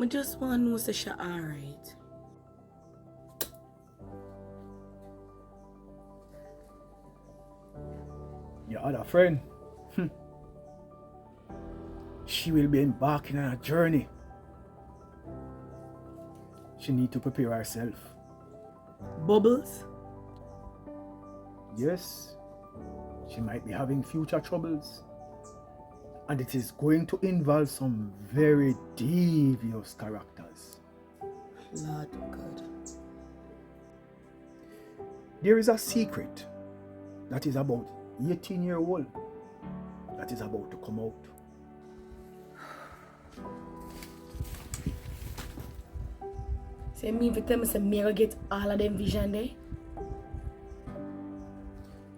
I just want to know if she's alright. Your other friend, she will be embarking on a journey. She need to prepare herself. Bubbles? Yes, she might be having future troubles. And it is going to involve some very devious characters. Lord God. There is a secret that is about 18-year-old that is about to come out. So me if you tell me say me go get all of them vision there?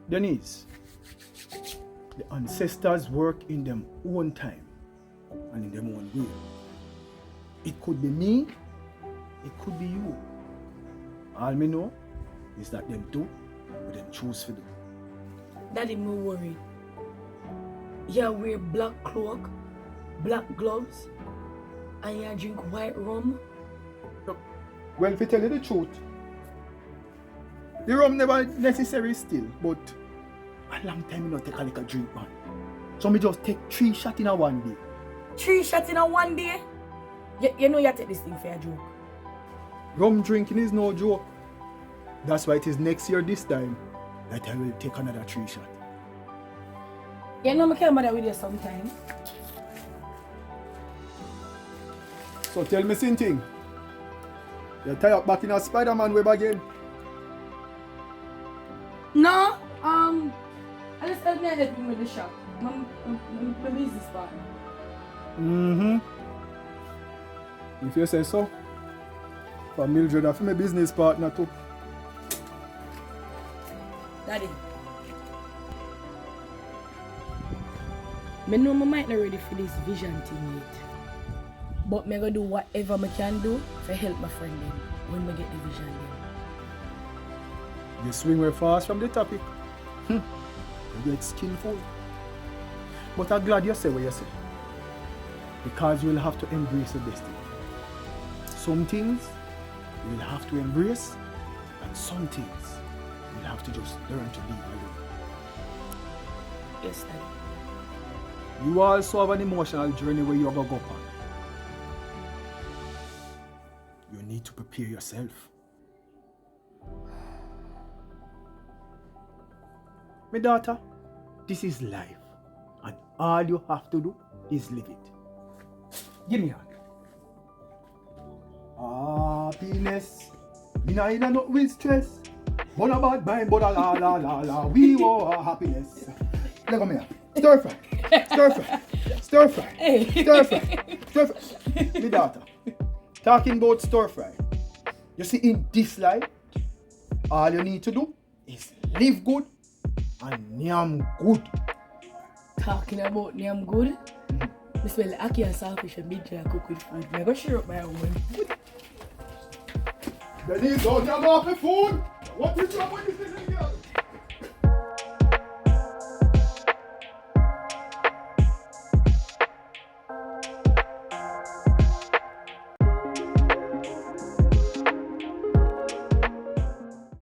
Denise, the ancestors work in their own time and in their own way. It could be me, it could be you. All me know is that them two will them choose for do. Daddy, me worried. You wear black cloak, black gloves, and you drink white rum. Well, if I tell you the truth, the rum never necessary still, but a long time I not take a little drink, man. So me just take 3 shots in a one day. 3 shots in a one day? You know you take this thing for a joke. Rum drinking is no joke. That's why it is next year this time that I will take another 3 shots. You know I can't bother with you sometime. So tell me something. You're tied up back in a Spider-Man web again. No, I just help me with the shop. My business partner. If you say so. For Mildred, I'm my business partner too. Daddy. I know I might not ready for this vision thing yet. But I'm going to do whatever I can do to help my friend them when I get the vision them. You swing very fast from the topic. You get skillful. But I'm glad you say what you say. Because you will have to embrace your destiny. Some things you will have to embrace, and some things you will have to just learn to leave alone. Yes, Daddy. You also have an emotional journey where you're going to go on. You need to prepare yourself. My daughter, this is life. And all you have to do is live it. Give me a hand. Happiness. Me nah inna not with stress. But a bad mind, but a la la la la. We want happiness. Look at me. Stir fry. Stir fry. Stir fry. Stir fry. Stir fry. My daughter, talking about stir fry. You see, in this life, all you need to do is live good and nyam good. Talking about name good? I smell like ackee and saltfish and meat and cook with food. I'm going to share up my own. Denise, don't jump off the food! What is wrong with this?